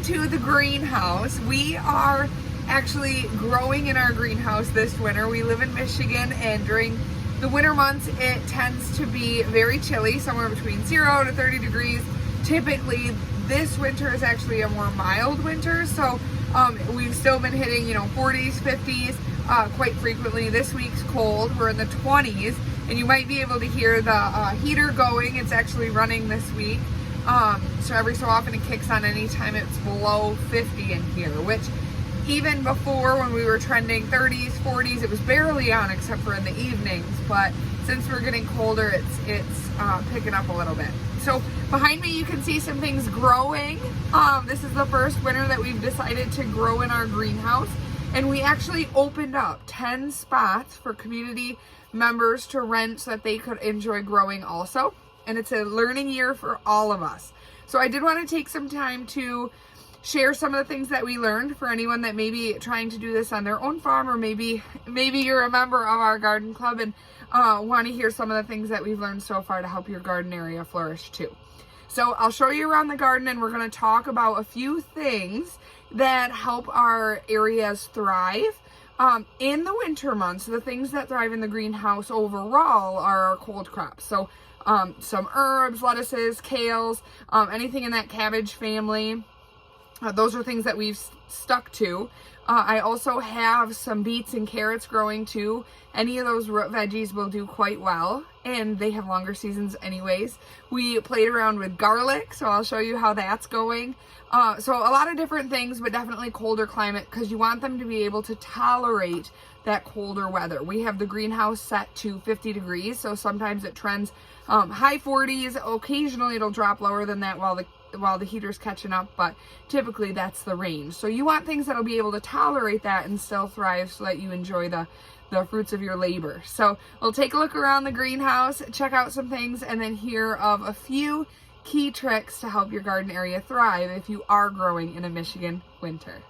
to the greenhouse. We are actually growing in our greenhouse this winter. We live in Michigan, and during the winter months it tends to be very chilly, somewhere between 0 to 30 degrees. Typically this winter is actually a more mild winter, so we've still been hitting 40s, 50s quite frequently. This week's cold, we're in the 20s, and you might be able to hear the heater going. It's actually running this week. So every so often it kicks on anytime it's below 50 in here, which even before, when we were trending 30s, 40s, it was barely on except for in the evenings. But since we're getting colder, it's picking up a little bit. So behind me you can see some things growing. This is the first winter that we've decided to grow in our greenhouse, and we actually opened up 10 spots for community members to rent so that they could enjoy growing also. And it's a learning year for all of us. So I did want to take some time to share some of the things that we learned for anyone that may be trying to do this on their own farm, or maybe you're a member of our garden club and want to hear some of the things that we've learned so far to help your garden area flourish too. So I'll show you around the garden, and we're going to talk about a few things that help our areas thrive in the winter months. So the things that thrive in the greenhouse overall are our cold crops. So some herbs, lettuces, kales, anything in that cabbage family. Those are things that we've stuck to. I also have some beets and carrots growing too. Any of those root veggies will do quite well, and they have longer seasons anyways. We played around with garlic, so I'll show you how that's going. So a lot of different things, but definitely colder climate, because you want them to be able to tolerate that colder weather. We have the greenhouse set to 50 degrees, so sometimes it trends high 40s. Occasionally it'll drop lower than that while the heater's catching up, but typically that's the range. So you want things that'll be able to tolerate that and still thrive, so that you enjoy the fruits of your labor. So we'll take a look around the greenhouse, check out some things, and then hear of a few key tricks to help your garden area thrive if you are growing in a Michigan winter.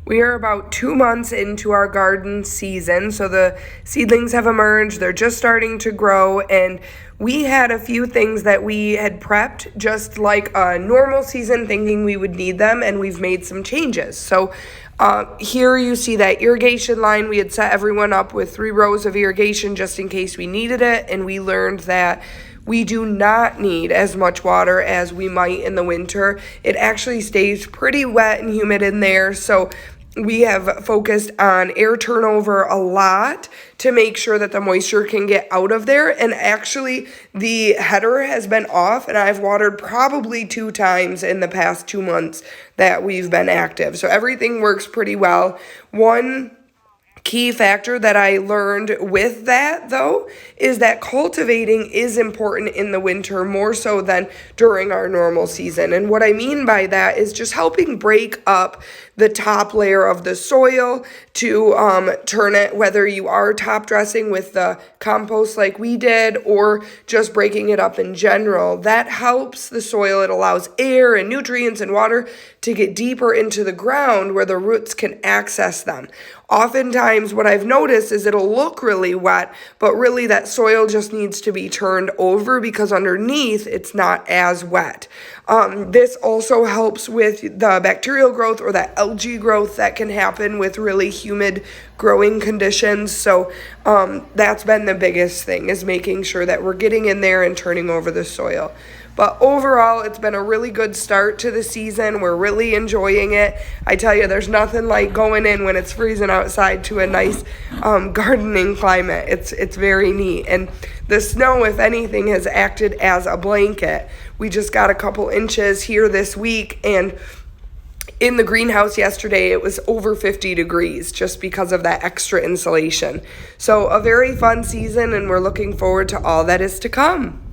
We are about 2 months into our garden season, so the seedlings have emerged. They're just starting to grow, and we had a few things that we had prepped just like a normal season, thinking we would need them, and we've made some changes. So here you see that irrigation line. We had set everyone up with 3 rows of irrigation just in case we needed it, and we learned that we do not need as much water as we might in the winter. It actually stays pretty wet and humid in there, so we have focused on air turnover a lot to make sure that the moisture can get out of there. And actually, the header has been off, and I've watered probably 2 times in the past 2 months that we've been active. So everything works pretty well. One key factor that I learned with that, though, is that cultivating is important in the winter more so than during our normal season. And what I mean by that is just helping break up the top layer of the soil to turn it, whether you are top dressing with the compost like we did or just breaking it up in general. That helps the soil. It allows air and nutrients and water to get deeper into the ground where the roots can access them. Oftentimes what I've noticed is it'll look really wet, but really that soil just needs to be turned over because underneath it's not as wet. This also helps with the bacterial growth or that algae growth that can happen with really humid growing conditions. So that's been the biggest thing, is making sure that we're getting in there and turning over the soil. But overall, it's been a really good start to the season. We're really enjoying it. I tell you, there's nothing like going in when it's freezing outside to a nice gardening climate. It's very neat. And the snow, if anything, has acted as a blanket. We just got a couple inches here this week, and in the greenhouse yesterday, it was over 50 degrees just because of that extra insulation. So a very fun season, and we're looking forward to all that is to come.